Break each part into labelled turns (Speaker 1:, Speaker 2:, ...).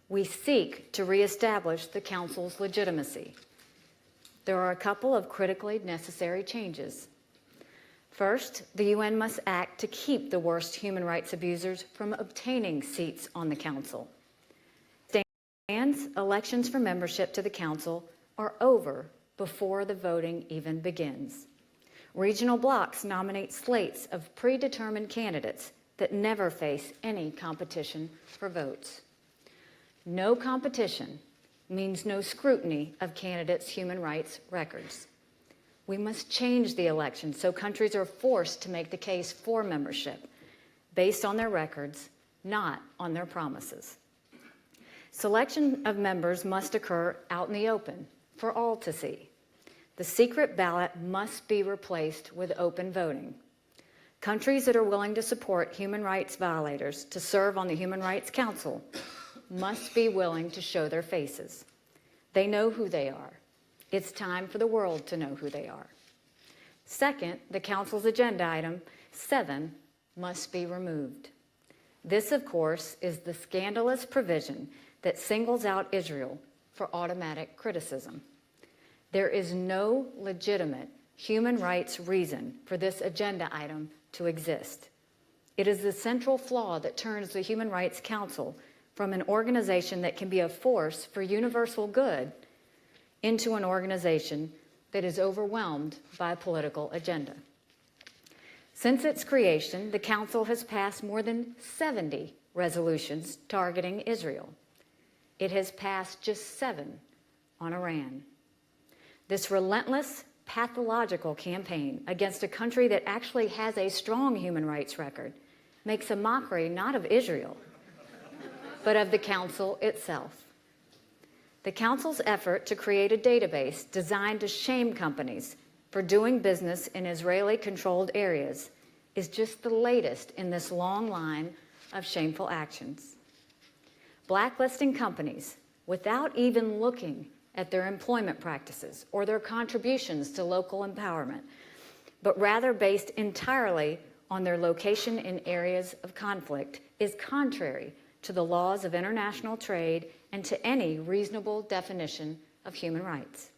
Speaker 1: we seek to reestablish the Council's legitimacy. There are a couple of critically necessary changes. First, the UN must act to keep the worst human rights abusers from obtaining seats on the Council. Elections for membership to the Council are over before the voting even begins. Regional blocs nominate slates of predetermined candidates that never face any competition for votes. No competition means no scrutiny of candidates' human rights records. We must change the election so countries are forced to make the case for membership based on their records, not on their promises. Selection of members must occur out in the open for all to see. The secret ballot must be replaced with open voting. Countries that are willing to support human rights violators to serve on the Human Rights Council must be willing to show their faces. They know who they are. It's time for the world to know who they are. Second, the Council's agenda item 7 must be removed. This, of course, is the scandalous provision that singles out Israel for automatic criticism. There is no legitimate human rights reason for this agenda item to exist. It is the central flaw that turns the Human Rights Council from an organization that can be a force for universal good into an organization that is overwhelmed by a political agenda. Since its creation, the Council has passed more than 70 resolutions targeting Israel. It has passed just 7 on Iran. This relentless, pathological campaign against a country that actually has a strong human rights record makes a mockery not of Israel, but of the Council itself. The Council's effort to create a database designed to shame companies for doing business in Israeli-controlled areas is just the latest in this long line of shameful actions. Blacklisting companies without even looking at their employment practices or their contributions to local empowerment, but rather based entirely on their location in areas of conflict, is contrary to the laws of international trade and to any reasonable definition of human rights.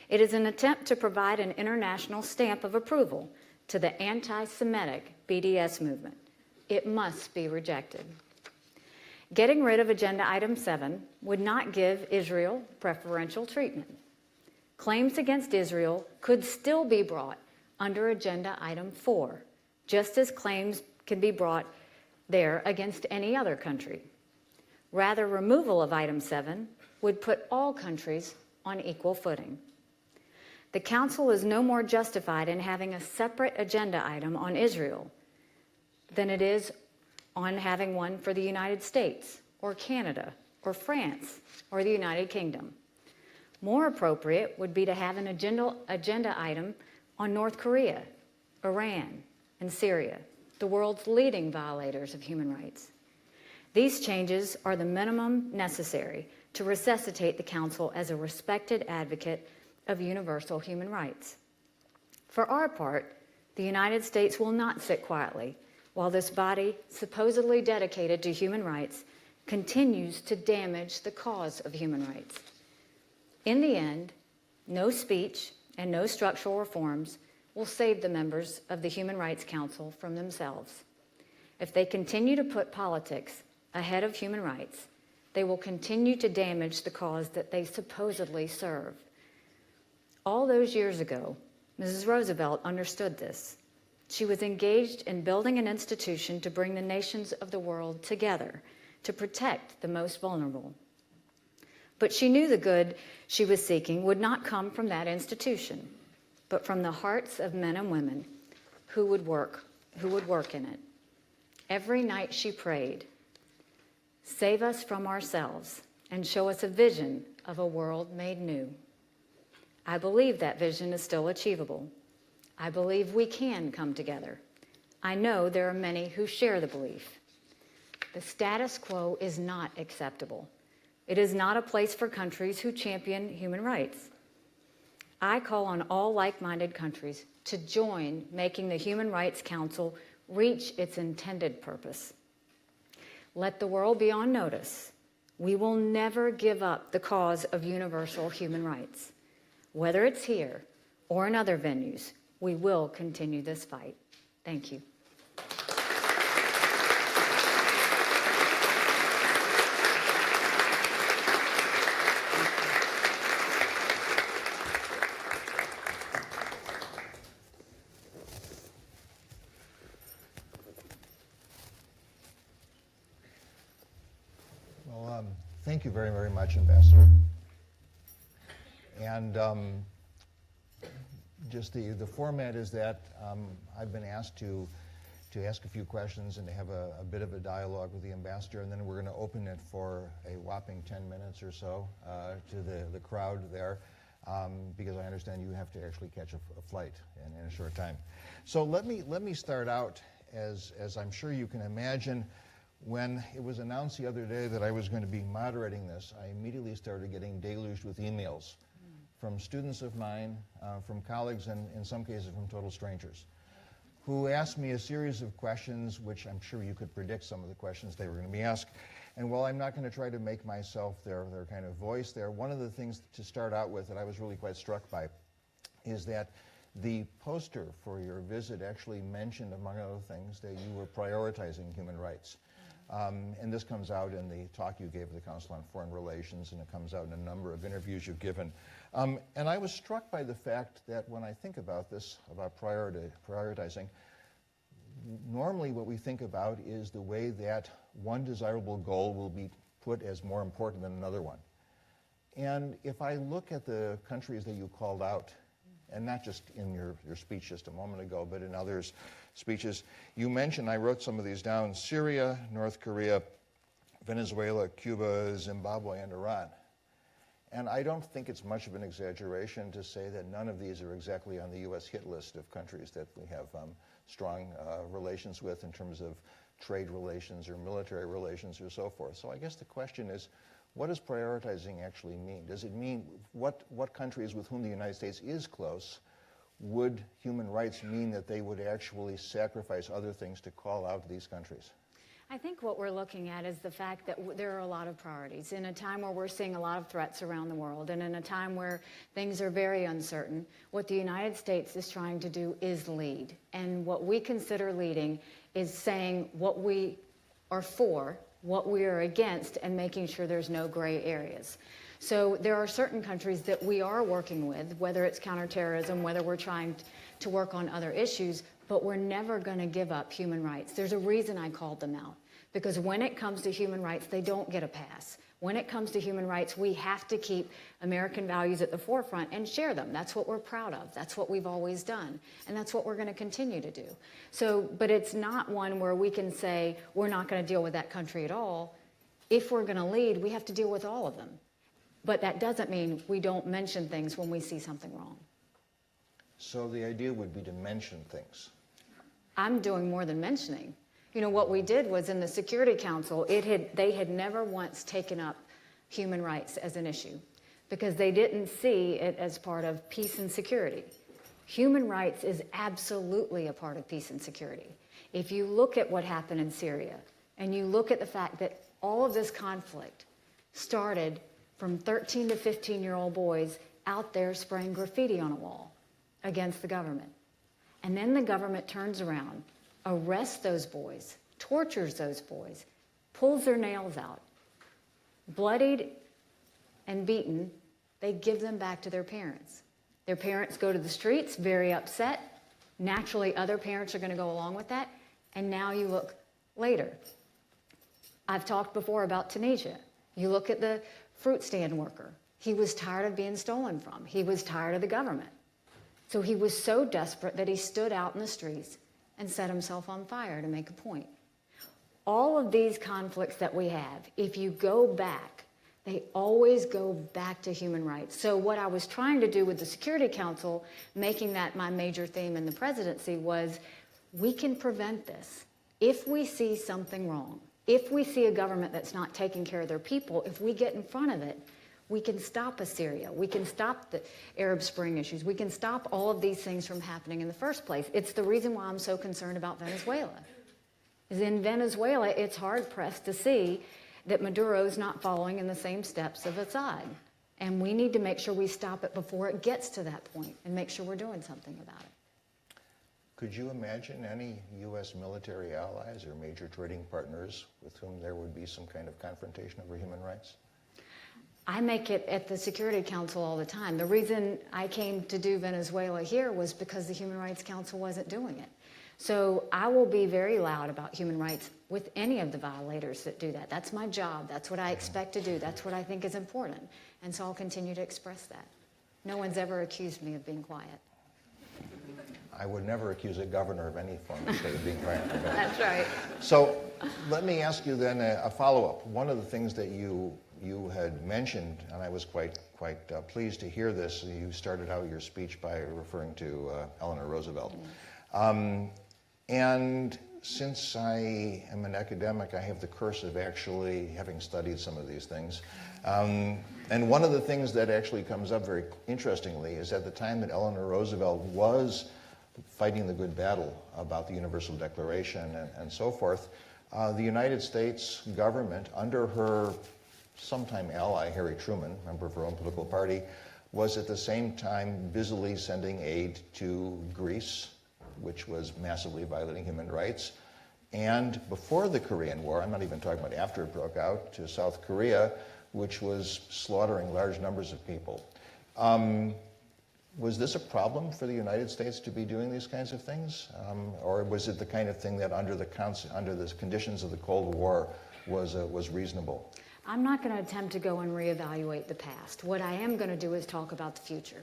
Speaker 1: It is an attempt to provide an international stamp of approval to the anti-Semitic BDS movement. It must be rejected. Getting rid of Agenda Item 7 would not give Israel preferential treatment. Claims against Israel could still be brought under Agenda Item 4, just as claims can be brought there against any other country. Rather, removal of Item 7 would put all countries on equal footing. The Council is no more justified in having a separate agenda item on Israel than it is on having one for the United States or Canada or France or the United Kingdom. More appropriate would be to have an agenda item on North Korea, Iran, and Syria, the world's leading violators of human rights. These changes are the minimum necessary to resuscitate the Council as a respected advocate of universal human rights. For our part, the United States will not sit quietly while this body, supposedly dedicated to human rights, continues to damage the cause of human rights. In the end, no speech and no structural reforms will save the members of the Human Rights Council from themselves. If they continue to put politics ahead of human rights, they will continue to damage the cause that they supposedly serve. All those years ago, Mrs. Roosevelt understood this. She was engaged in building an institution to bring the nations of the world together to protect the most vulnerable. But she knew the good she was seeking would not come from that institution, but from the hearts of men and women who would work in it. Every night she prayed, "Save us from ourselves and show us a vision of a world made new." I believe that vision is still achievable. I believe we can come together. I know there are many who share the belief. The status quo is not acceptable. It is not a place for countries who champion human rights. I call on all like-minded countries to join making the Human Rights Council reach its intended purpose. Let the world be on notice. We will never give up the cause of universal human rights. Whether it's here or in other venues, we will continue this fight. Thank you.
Speaker 2: Thank you very, very much, Ambassador. And just the format is that I've been asked to ask a few questions and to have a bit of a dialogue with the Ambassador, and then we're going to open it for a whopping 10 minutes or so to the crowd there, because I understand you have to actually catch a flight in a short time. So let me start out, as I'm sure you can imagine. When it was announced the other day that I was going to be moderating this, I immediately started getting deluged with emails from students of mine, from colleagues, and in some cases from total strangers, who asked me a series of questions, which I'm sure you could predict some of the questions they were going to be asked. And while I'm not going to try to make myself their kind of voice there, one of the things to start out with that I was really quite struck by is that the poster for your visit actually mentioned, among other things, that you were prioritizing human rights. And this comes out in the talk you gave at the Council on Foreign Relations, and it comes out in a number of interviews you've given. And I was struck by the fact that when I think about this, about prioritizing, normally what we think about is the way that one desirable goal will be put as more important than another one. And if I look at the countries that you called out, and not just in your speech just a moment ago, but in others' speeches, you mentioned, I wrote some of these down, Syria, North Korea, Venezuela, Cuba, Zimbabwe, and Iran. And I don't think it's much of an exaggeration to say that none of these are exactly on the U.S. hit list of countries that we have strong relations with in terms of trade relations or military relations or so forth. So I guess the question is, what does prioritizing actually mean? Does it mean what countries with whom the United States is close, would human rights mean that they would actually sacrifice other things to call out these countries?
Speaker 1: I think what we're looking at is the fact that there are a lot of priorities. In a time where we're seeing a lot of threats around the world, and in a time where things are very uncertain, what the United States is trying to do is lead. And what we consider leading is saying what we are for, what we are against, and making sure there's no gray areas. So there are certain countries that we are working with, whether it's counterterrorism, whether we're trying to work on other issues, but we're never going to give up human rights. There's a reason I called them out, because when it comes to human rights, they don't get a pass. When it comes to human rights, we have to keep American values at the forefront and share them. That's what we're proud of. That's what we've always done. And that's what we're going to continue to do. So, but it's not one where we can say we're not going to deal with that country at all. If we're going to lead, we have to deal with all of them. But that doesn't mean we don't mention things when we see something wrong.
Speaker 2: So the idea would be to mention things.
Speaker 1: I'm doing more than mentioning. You know, what we did was in the Security Council, they had never once taken up human rights as an issue because they didn't see it as part of peace and security. Human rights is absolutely a part of peace and security. If you look at what happened in Syria and you look at the fact that all of this conflict started from 13 to 15-year-old boys out there spraying graffiti on a wall against the government. And then the government turns around, arrests those boys, tortures those boys, pulls their nails out. Bloodied and beaten, they give them back to their parents. Their parents go to the streets, very upset. Naturally, other parents are going to go along with that. And now you look later. I've talked before about Tunisia. You look at the fruit stand worker. He was tired of being stolen from. He was tired of the government. So he was so desperate that he stood out in the streets and set himself on fire to make a point. All of these conflicts that we have, if you go back, they always go back to human rights. So what I was trying to do with the Security Council, making that my major theme in the presidency, was we can prevent this. If we see something wrong, if we see a government that's not taking care of their people, if we get in front of it, we can stop Assyria. We can stop the Arab Spring issues. We can stop all of these things from happening in the first place. It's the reason why I'm so concerned about Venezuela. Is in Venezuela, it's hard-pressed to see that Maduro's not following in the same steps of Assad. And we need to make sure we stop it before it gets to that point and make sure we're doing something about it.
Speaker 2: Could you imagine any U.S. military allies or major trading partners with whom there would be some kind of confrontation over human rights?
Speaker 1: I make it at the Security Council all the time. The reason I came to do Venezuela here was because the Human Rights Council wasn't doing it. So I will be very loud about human rights with any of the violators that do that. That's my job. That's what I expect to do. That's what I think is important. And so I'll continue to express that. No one's ever accused me of being quiet.
Speaker 2: I would never accuse a governor of any form of being quiet.
Speaker 1: That's right.
Speaker 2: So let me ask you then a follow-up. One of the things that you had mentioned, and I was quite pleased to hear this, you started out your speech by referring to Eleanor Roosevelt. And since I am an academic, I have the curse of actually having studied some of these things. And one of the things that actually comes up very interestingly is at the time that Eleanor Roosevelt was fighting the good battle about the Universal Declaration and so forth, the United States government, under her sometime ally, Harry Truman, member of her own political party, was at the same time busily sending aid to Greece, which was massively violating human rights, and before the Korean War, I'm not even talking about after it broke out, to South Korea, which was slaughtering large numbers of people. Was this a problem for the United States to be doing these kinds of things? Or was it the kind of thing that under the conditions of the Cold War was reasonable?
Speaker 1: I'm not going to attempt to go and reevaluate the past. What I am going to do is talk about the future.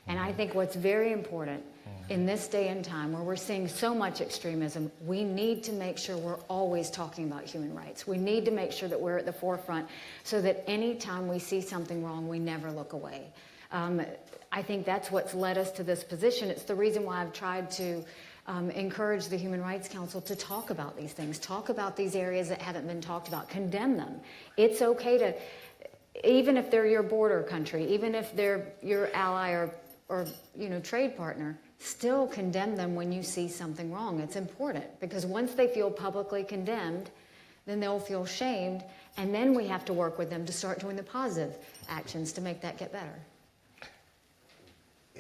Speaker 1: And I think what's very important in this day and time where we're seeing so much extremism, we need to make sure we're always talking about human rights. We need to make sure that we're at the forefront so that any time we see something wrong, we never look away. I think that's what's led us to this position. It's the reason why I've tried to encourage the Human Rights Council to talk about these things, talk about these areas that haven't been talked about, condemn them. It's okay to, even if they're your border country, even if they're your ally or trade partner, still condemn them when you see something wrong. It's important because once they feel publicly condemned, then they'll feel shamed, and then we have to work with them to start doing the positive actions to make that get better.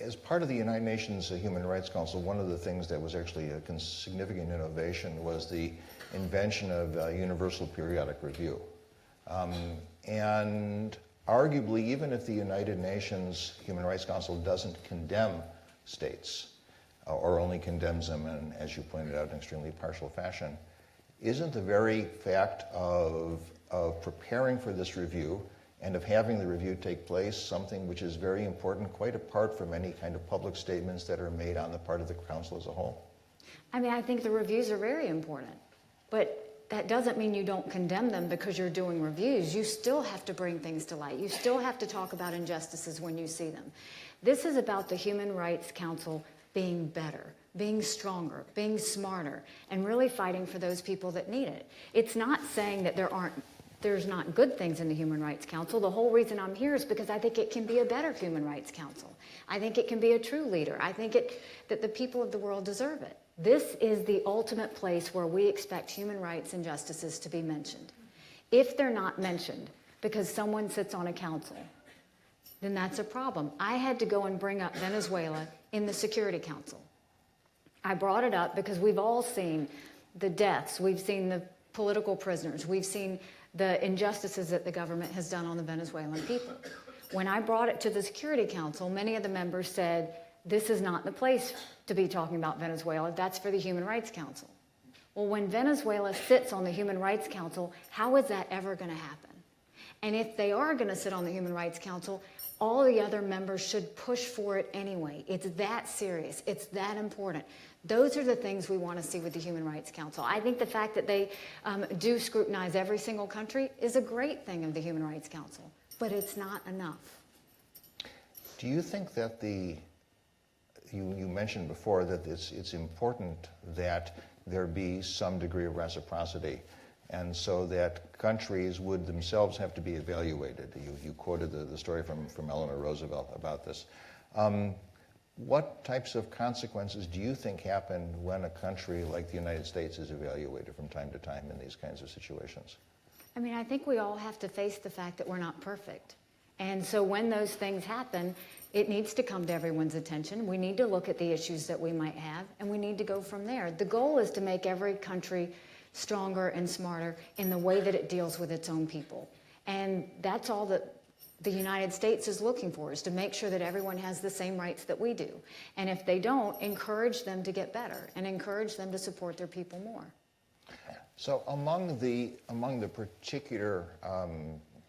Speaker 2: As part of the United Nations Human Rights Council, one of the things that was actually a significant innovation was the invention of universal periodic review. And arguably, even if the United Nations Human Rights Council doesn't condemn states, or only condemns them in, as you pointed out, in extremely partial fashion, isn't the very fact of preparing for this review and of having the review take place something which is very important, quite apart from any kind of public statements that are made on the part of the Council as a whole?
Speaker 1: I mean, I think the reviews are very important, but that doesn't mean you don't condemn them because you're doing reviews. You still have to bring things to light. You still have to talk about injustices when you see them. This is about the Human Rights Council being better, being stronger, being smarter, and really fighting for those people that need it. It's not saying that there's not good things in the Human Rights Council. The whole reason I'm here is because I think it can be a better Human Rights Council. I think it can be a true leader. I think that the people of the world deserve it. This is the ultimate place where we expect human rights and justices to be mentioned. If they're not mentioned because someone sits on a council, then that's a problem. I had to go and bring up Venezuela in the Security Council. I brought it up because we've all seen the deaths. We've seen the political prisoners. We've seen the injustices that the government has done on the Venezuelan people. When I brought it to the Security Council, many of the members said, this is not the place to be talking about Venezuela. That's for the Human Rights Council. Well, when Venezuela sits on the Human Rights Council, how is that ever going to happen? And if they are going to sit on the Human Rights Council, all the other members should push for it anyway. It's that serious. It's that important. Those are the things we want to see with the Human Rights Council. I think the fact that they do scrutinize every single country is a great thing of the Human Rights Council, but it's not enough.
Speaker 2: Do you think that you mentioned before that it's important that there be some degree of reciprocity, and so that countries would themselves have to be evaluated? You quoted the story from Eleanor Roosevelt about this. What types of consequences do you think happen when a country like the United States is evaluated from time to time in these kinds of situations?
Speaker 1: I mean, I think we all have to face the fact that we're not perfect. And so when those things happen, it needs to come to everyone's attention. We need to look at the issues that we might have, and we need to go from there. The goal is to make every country stronger and smarter in the way that it deals with its own people. And that's all that the United States is looking for, is to make sure that everyone has the same rights that we do. And if they don't, encourage them to get better and encourage them to support their people more.
Speaker 2: So among the particular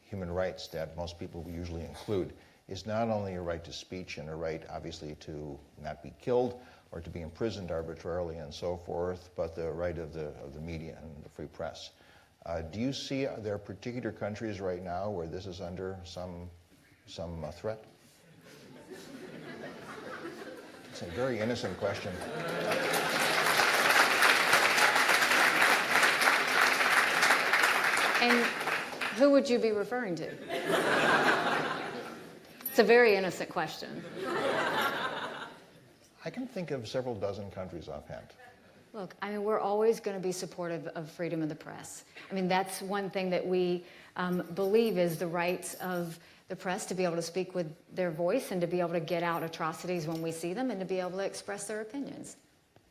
Speaker 2: human rights that most people usually include is not only a right to speech and a right, obviously, to not be killed or to be imprisoned arbitrarily and so forth, but the right of the media and the free press. Do you see there are particular countries right now where this is under some threat? It's a very innocent question.
Speaker 1: And who would you be referring to? It's a very innocent question.
Speaker 2: I can think of several dozen countries offhand.
Speaker 1: Look, I mean, we're always going to be supportive of freedom of the press. I mean, that's one thing that we believe is the rights of the press to be able to speak with their voice and to be able to get out atrocities when we see them and to be able to express their opinions.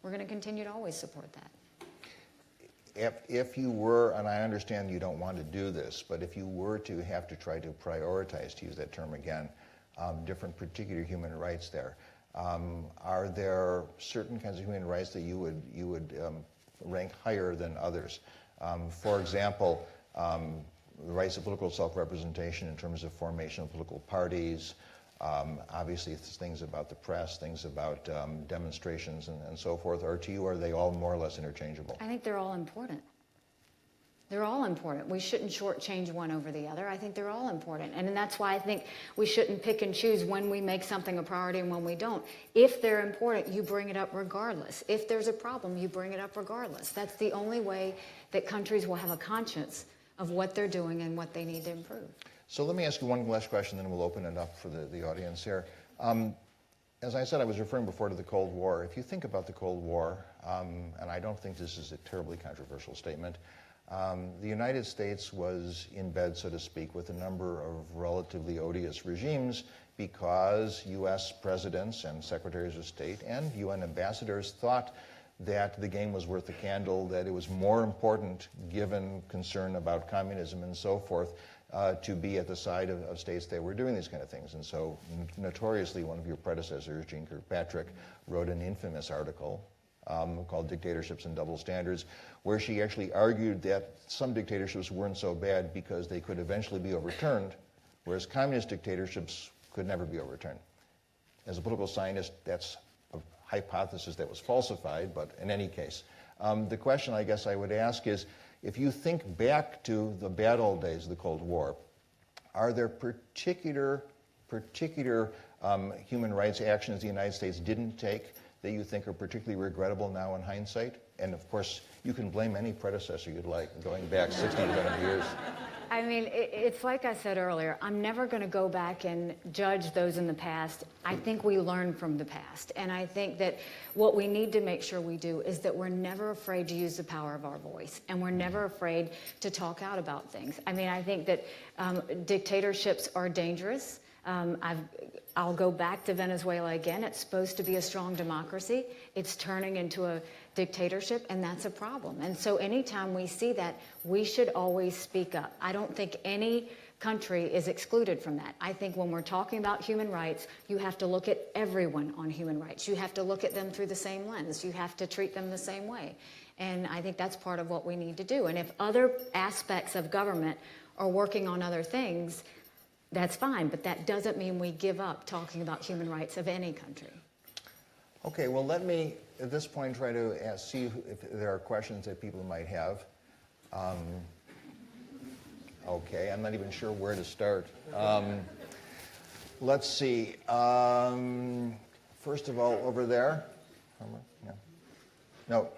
Speaker 1: We're going to continue to always support that.
Speaker 2: If you were, and I understand you don't want to do this, but if you were to have to try to prioritize, to use that term again, different particular human rights there, are there certain kinds of human rights that you would rank higher than others? For example, the rights of political self-representation in terms of formation of political parties, obviously things about the press, things about demonstrations and so forth, or to you are they all more or less interchangeable?
Speaker 1: I think they're all important. They're all important. We shouldn't shortchange one over the other. I think they're all important. And that's why I think we shouldn't pick and choose when we make something a priority and when we don't. If they're important, you bring it up regardless. If there's a problem, you bring it up regardless. That's the only way that countries will have a conscience of what they're doing and what they need to improve.
Speaker 2: So let me ask you one last question, then we'll open it up for the audience here. As I said, I was referring before to the Cold War. If you think about the Cold War, and I don't think this is a terribly controversial statement, the United States was in bed, so to speak, with a number of relatively odious regimes because U.S. presidents and secretaries of state and UN ambassadors thought that the game was worth the candle, that it was more important, given concern about communism and so forth, to be at the side of states that were doing these kind of things. And so notoriously, one of your predecessors, Jeane Kirkpatrick, wrote an infamous article called Dictatorships and Double Standards, where she actually argued that some dictatorships weren't so bad because they could eventually be overturned, whereas communist dictatorships could never be overturned. As a political scientist, that's a hypothesis that was falsified, but in any case. The question I guess I would ask is, if you think back to the bad old days of the Cold War, are there particular human rights actions the United States didn't take that you think are particularly regrettable now in hindsight? And of course, you can blame any predecessor you'd like, going back 60 to 70 years.
Speaker 1: I mean, it's like I said earlier, I'm never going to go back and judge those in the past. I think we learn from the past. And I think that what we need to make sure we do is that we're never afraid to use the power of our voice. And we're never afraid to talk out about things. I mean, I think that dictatorships are dangerous. I'll go back to Venezuela again. It's supposed to be a strong democracy. It's turning into a dictatorship, and that's a problem. And so anytime we see that, we should always speak up. I don't think any country is excluded from that. I think when we're talking about human rights, you have to look at everyone on human rights. You have to look at them through the same lens. You have to treat them the same way. And I think that's part of what we need to do. And if other aspects of government are working on other things, that's fine, but that doesn't mean we give up talking about human rights of any country.
Speaker 2: Okay, well, let me, at this point, try to see if there are questions that people might have. Okay, I'm not even sure where to start. Let's see. First of all, over there. No.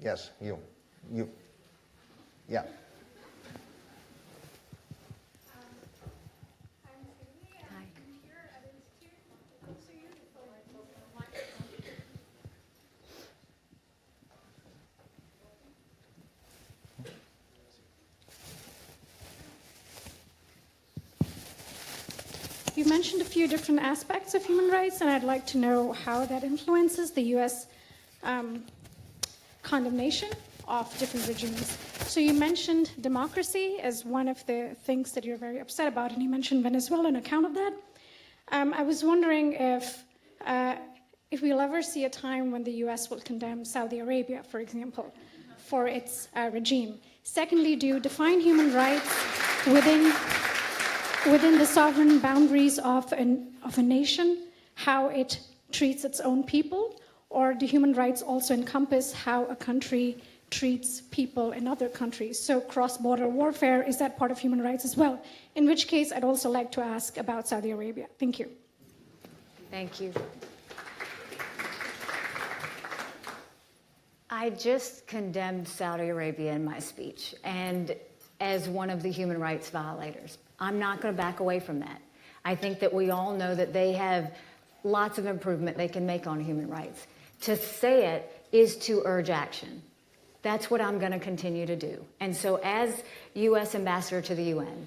Speaker 2: Yes, you. Yeah.
Speaker 3: mentioned a few different aspects of human rights, and I'd like to know how that influences the U.S. Condemnation of different regimes. So you mentioned democracy as one of the things that you're very upset about, and you mentioned Venezuela on account of that. I was wondering if we'll ever see a time when the U.S. will condemn Saudi Arabia, for example, for its regime. Secondly, do you define human rights within the sovereign boundaries of a nation, how it treats its own people, or do human rights also encompass how a country treats people in other countries? So cross-border warfare, is that part of human rights as well? In which case, I'd also like to ask about Saudi Arabia. Thank you.
Speaker 1: Thank you. I just condemned Saudi Arabia in my speech, and as one of the human rights violators. I'm not going to back away from that. I think that we all know that they have lots of improvement they can make on human rights. To say it is to urge action. That's what I'm going to continue to do. And so as U.S. Ambassador to the UN,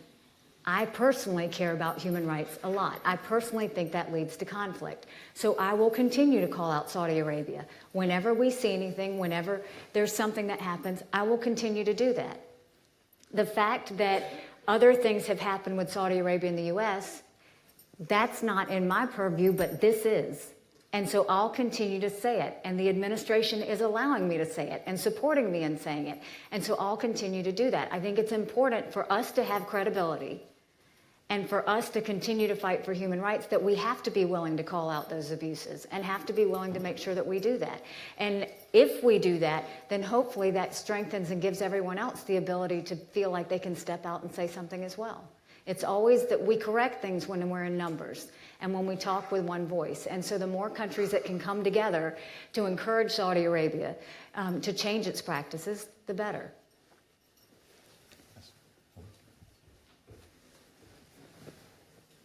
Speaker 1: I personally care about human rights a lot. I personally think that leads to conflict. So I will continue to call out Saudi Arabia. Whenever we see anything, whenever there's something that happens, I will continue to do that. The fact that other things have happened with Saudi Arabia and the U.S., that's not in my purview, but this is. And so I'll continue to say it. And the administration is allowing me to say it and supporting me in saying it. And so I'll continue to do that. I think it's important for us to have credibility and for us to continue to fight for human rights, that we have to be willing to call out those abuses and have to be willing to make sure that we do that. And if we do that, then hopefully that strengthens and gives everyone else the ability to feel like they can step out and say something as well. It's always that we correct things when we're in numbers and when we talk with one voice. And so the more countries that can come together to encourage Saudi Arabia to change its practices, the better.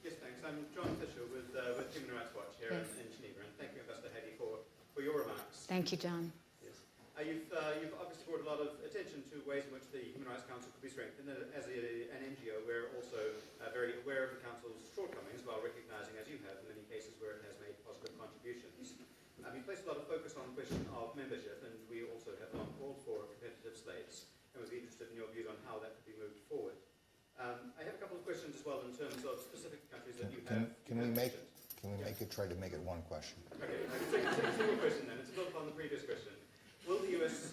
Speaker 4: Yes, thanks. I'm John Fisher with Human Rights Watch here in Geneva, and thank you, Ambassador Haley, for your remarks.
Speaker 1: Thank you, John.
Speaker 4: Yes. You've obviously brought a lot of attention to ways in which the Human Rights Council could be strengthened. As an NGO, we're also very aware of the Council's shortcomings, while recognising, as you have, in many cases where it has made positive contributions. You've placed a lot of focus on the question of membership, and we also have long called for competitive slates, and would be interested in your views on how that could be moved forward. I have a couple of questions as well in terms of specific countries that you have.
Speaker 2: Can we make try to make it one question?
Speaker 4: Okay, single question then. It's a build on the previous question. Will the US,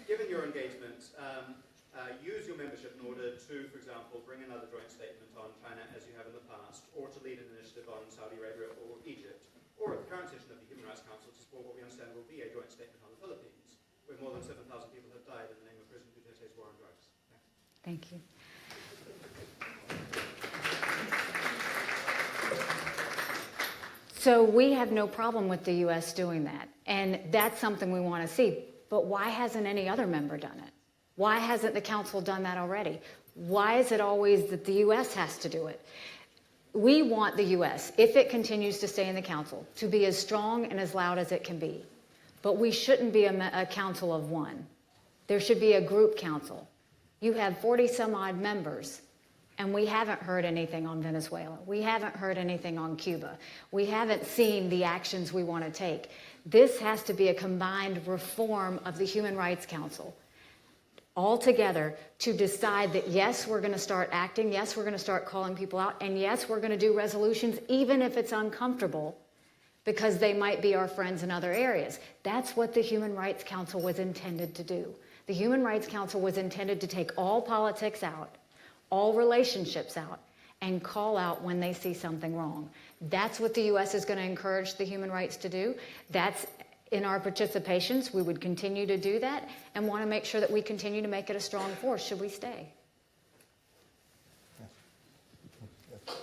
Speaker 4: given your engagement, use your membership in order to, for example, bring another joint statement on China as you have in the past, or to lead an initiative on Saudi Arabia or Egypt, or at the current session of the Human Rights Council to support what we understand will be a joint statement on the Philippines, where more than 7,000 people have died in the name of President Duterte's war on drugs?
Speaker 1: Thank you. So we have no problem with the U.S. doing that, and that's something we want to see. But why hasn't any other member done it? Why hasn't the Council done that already? Why is it always that the U.S. has to do it? We want the U.S., if it continues to stay in the Council, to be as strong and as loud as it can be. But we shouldn't be a council of one. There should be a group council. You have 40-some-odd members. And we haven't heard anything on Venezuela. We haven't heard anything on Cuba. We haven't seen the actions we want to take. This has to be a combined reform of the Human Rights Council, all together, to decide that, yes, we're going to start acting, yes, we're going to start calling people out, and yes, we're going to do resolutions, even if it's uncomfortable, because they might be our friends in other areas. That's what the Human Rights Council was intended to do. The Human Rights Council was intended to take all politics out, all relationships out, and call out when they see something wrong. That's what the U.S. is going to encourage the human rights to do. That's in our participations. We would continue to do that and want to make sure that we continue to make it a strong force should we stay.
Speaker 2: Yes.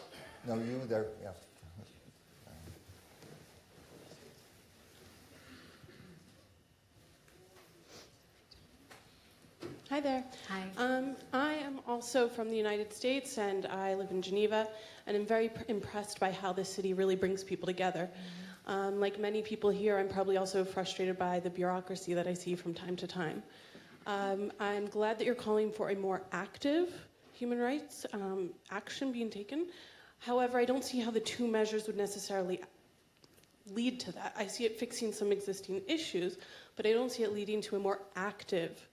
Speaker 2: No, you there, yeah.
Speaker 5: Hi there.
Speaker 1: Hi.
Speaker 5: I am also from the United States, and I live in Geneva, and I'm very impressed by how this city really brings people together. Like many people here, I'm probably also frustrated by the bureaucracy that I see from time to time. I'm glad that you're calling for a more active human rights action being taken. However, I don't see how the two measures would necessarily lead to that. I see it fixing some existing issues, but I don't see it leading to a more active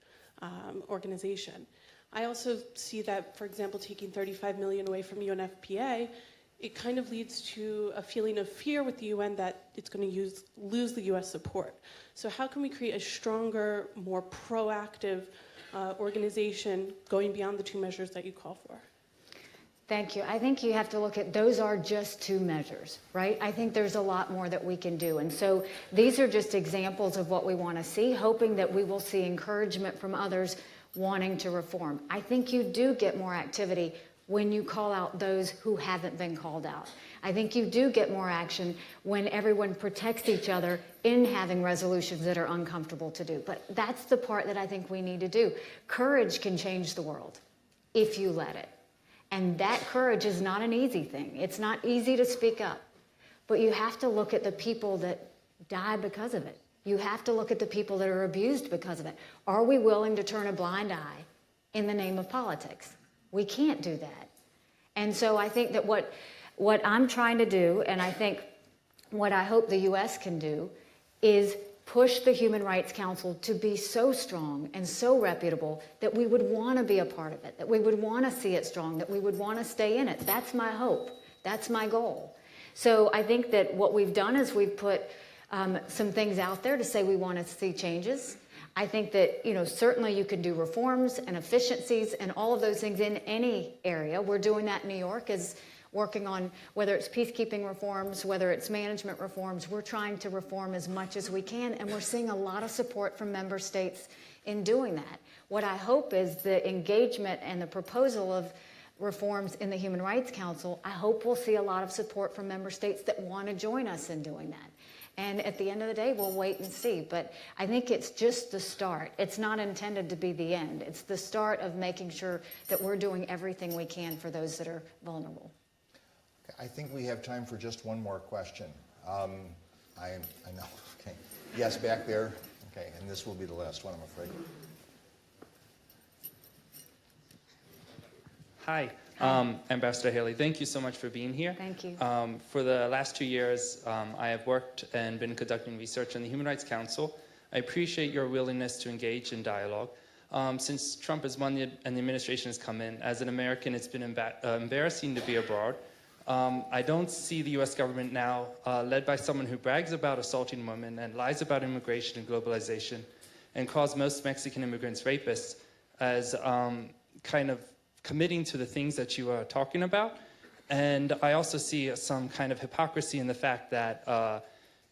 Speaker 5: organization. I also see that, for example, taking $35 million away from UNFPA, it kind of leads to a feeling of fear with the UN that it's going to lose the US support. So how can we create a stronger, more proactive organization going beyond the two measures that you call for?
Speaker 1: Thank you. I think you have to look at, those are just two measures, right? I think there's a lot more that we can do. And so these are just examples of what we want to see, hoping that we will see encouragement from others wanting to reform. I think you do get more activity when you call out those who haven't been called out. I think you do get more action when everyone protects each other in having resolutions that are uncomfortable to do. But that's the part that I think we need to do. Courage can change the world if you let it. And that courage is not an easy thing. It's not easy to speak up. But you have to look at the people that die because of it. You have to look at the people that are abused because of it. Are we willing to turn a blind eye in the name of politics? We can't do that. And so I think that what I'm trying to do, and I think what I hope the U.S. can do, is push the Human Rights Council to be so strong and so reputable that we would want to be a part of it, that we would want to see it strong, that we would want to stay in it. That's my hope. That's my goal. So I think that what we've done is we've put some things out there to say we want to see changes. I think that, certainly you can do reforms and efficiencies and all of those things in any area. We're doing that in New York, is working on whether it's peacekeeping reforms, whether it's management reforms. We're trying to reform as much as we can, and we're seeing a lot of support from member states in doing that. What I hope is the engagement and the proposal of reforms in the Human Rights Council, I hope we'll see a lot of support from member states that want to join us in doing that. And at the end of the day, we'll wait and see. But I think it's just the start. It's not intended to be the end. It's the start of making sure that we're doing everything we can for those that are vulnerable.
Speaker 2: I think we have time for just one more question. I know. Okay. Yes, back there. Okay, and this will be the last one, I'm afraid.
Speaker 6: Hi, Ambassador Haley. Thank you so much for being here.
Speaker 1: Thank you.
Speaker 6: For the last 2 years, I have worked and been conducting research on the Human Rights Council. I appreciate your willingness to engage in dialogue. Since Trump has won and the administration has come in, as an American, it's been embarrassing to be abroad. I don't see the U.S. government now, led by someone who brags about assaulting women and lies about immigration and globalization and calls most Mexican immigrants rapists, as kind of committing to the things that you are talking about. And I also see some kind of hypocrisy in the fact that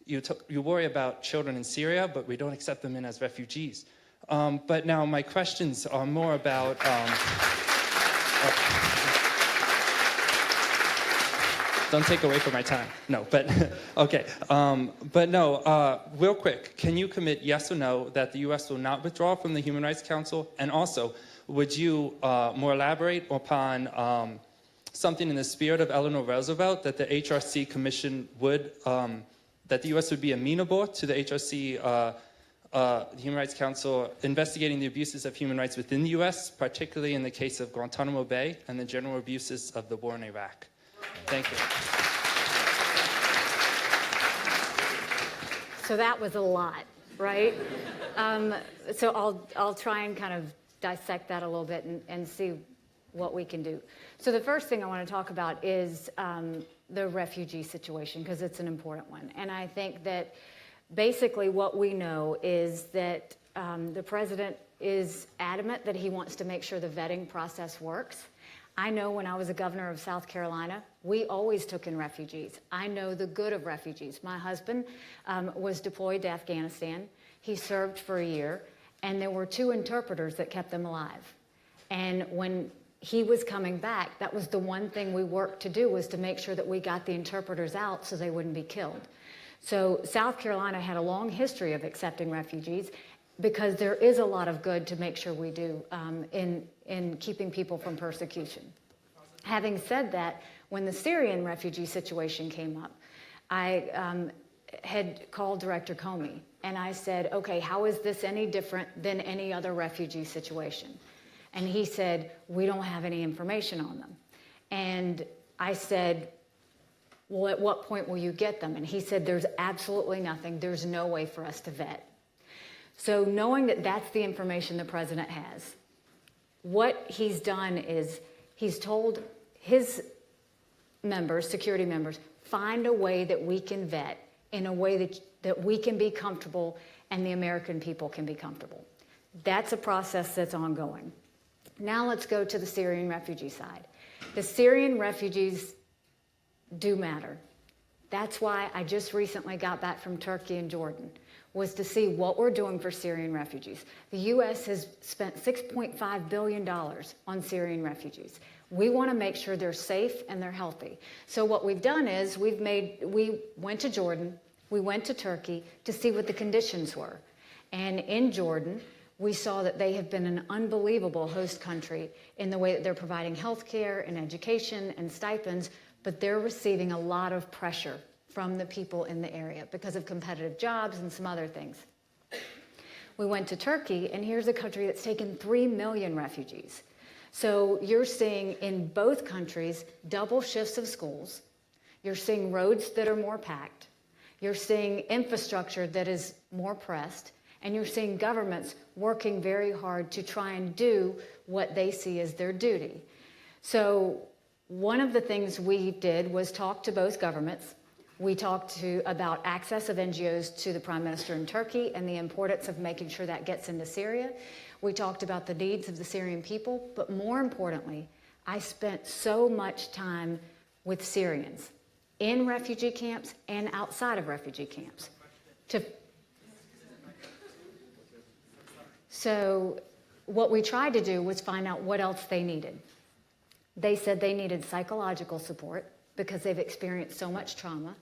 Speaker 6: you worry about children in Syria, but we don't accept them in as refugees. But now my questions are more about... Don't take away from my time. No, but okay. But no, real quick, can you commit yes or no that the U.S. will not withdraw from the Human Rights Council? And also, would you more elaborate upon something in the spirit of Eleanor Roosevelt, that the HRC Commission would, that the U.S. would be amenable to the HRC, the Human Rights Council, investigating the abuses of human rights within the U.S., particularly in the case of Guantanamo Bay and the general abuses of the war in Iraq? Thank you.
Speaker 1: So that was a lot, right? So I'll try and kind of dissect that a little bit and see what we can do. So the first thing I want to talk about is the refugee situation, because it's an important one. And I think that basically what we know is that the president is adamant that he wants to make sure the vetting process works. I know when I was a governor of South Carolina, we always took in refugees. I know the good of refugees. My husband was deployed to Afghanistan. He served for a year, and there were 2 interpreters that kept them alive. And when he was coming back, that was the one thing we worked to do, was to make sure that we got the interpreters out so they wouldn't be killed. So South Carolina had a long history of accepting refugees, because there is a lot of good to make sure we do in keeping people from persecution. Having said that, when the Syrian refugee situation came up, I had called Director Comey, and I said, okay, how is this any different than any other refugee situation? And he said, we don't have any information on them. And I said, well, at what point will you get them? And he said, there's absolutely nothing. There's no way for us to vet. So knowing that that's the information the president has, what he's done is he's told his members, security members, find a way that we can vet in a way that we can be comfortable and the American people can be comfortable. That's a process that's ongoing. Now let's go to the Syrian refugee side. The Syrian refugees do matter. That's why I just recently got back from Turkey and Jordan, was to see what we're doing for Syrian refugees. The U.S. has spent $6.5 billion on Syrian refugees. We want to make sure they're safe and they're healthy. So what we've done is we went to Jordan, we went to Turkey to see what the conditions were. And in Jordan, we saw that they have been an unbelievable host country in the way that they're providing health care and education and stipends, but they're receiving a lot of pressure from the people in the area because of competitive jobs and some other things. We went to Turkey, and here's a country that's taken 3 million refugees. So you're seeing in both countries double shifts of schools. You're seeing roads that are more packed. You're seeing infrastructure that is more pressed. And you're seeing governments working very hard to try and do what they see as their duty. So one of the things we did was talk to both governments. We talked about access of NGOs to the Prime Minister in Turkey and the importance of making sure that gets into Syria. We talked about the needs of the Syrian people, but more importantly, I spent so much time with Syrians in refugee camps and outside of refugee camps. So what we tried to do was find out what else they needed. They said they needed psychological support because they've experienced so much trauma.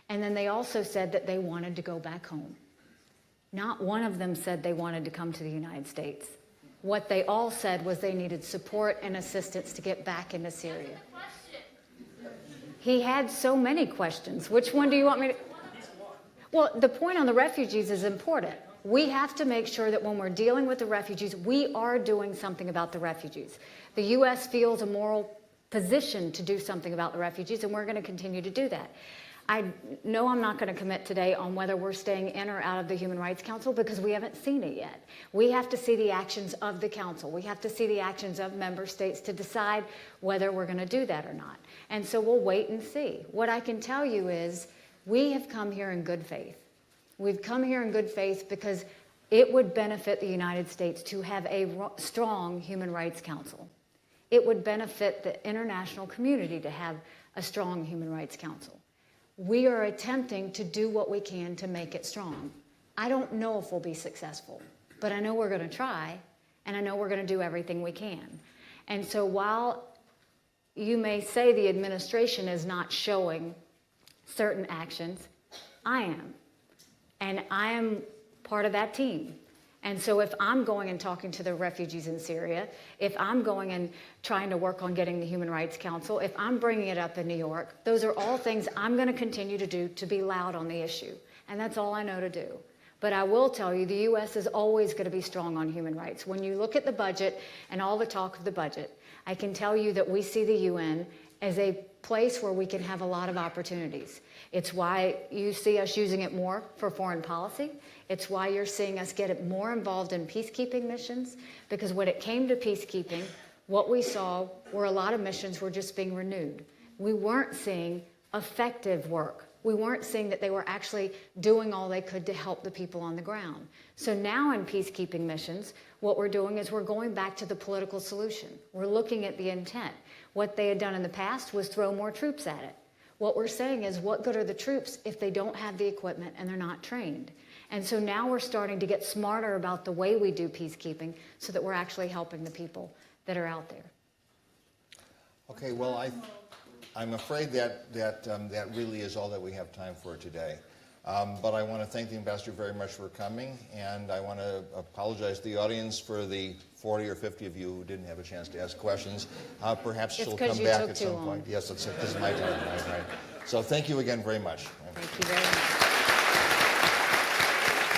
Speaker 1: And then they also said that they wanted to go back home. Not one of them said they wanted to come to the United States. What they all said was they needed support and assistance to get back into Syria. He had so many questions. Which one do you want me to? Well, the point on the refugees is important. We have to make sure that when we're dealing with the refugees, we are doing something about the refugees. The U.S. feels a moral position to do something about the refugees, and we're going to continue to do that. I know I'm not going to commit today on whether we're staying in or out of the Human Rights Council because we haven't seen it yet. We have to see the actions of the Council. We have to see the actions of member states to decide whether we're going to do that or not. And so we'll wait and see. What I can tell you is we have come here in good faith. We've come here in good faith because it would benefit the United States to have a strong Human Rights Council. It would benefit the international community to have a strong Human Rights Council. We are attempting to do what we can to make it strong. I don't know if we'll be successful, but I know we're going to try, and I know we're going to do everything we can. And so while you may say the administration is not showing certain actions, I am. And I am part of that team. And so if I'm going and talking to the refugees in Syria, if I'm going and trying to work on getting the Human Rights Council, if I'm bringing it up in New York, those are all things I'm going to continue to do to be loud on the issue. And that's all I know to do. But I will tell you, the U.S. is always going to be strong on human rights. When you look at the budget and all the talk of the budget, I can tell you that we see the UN as a place where we can have a lot of opportunities. It's why you see us using it more for foreign policy. It's why you're seeing us get it more involved in peacekeeping missions, because when it came to peacekeeping, what we saw were a lot of missions were just being renewed. We weren't seeing effective work. We weren't seeing that they were actually doing all they could to help the people on the ground. So now in peacekeeping missions, what we're doing is we're going back to the political solution. We're looking at the intent. What they had done in the past was throw more troops at it. What we're saying is, what good are the troops if they don't have the equipment and they're not trained? And so now we're starting to get smarter about the way we do peacekeeping so that we're actually helping the people that are out there.
Speaker 2: Okay, well, I'm afraid that really is all that we have time for today. But I want to thank the ambassador very much for coming, and I want to apologize to the audience for the 40 or 50 of you who didn't have a chance to ask questions. Perhaps she'll come back at some point. Yes, it's my turn. Right. So thank you again very much.
Speaker 1: Thank you very much.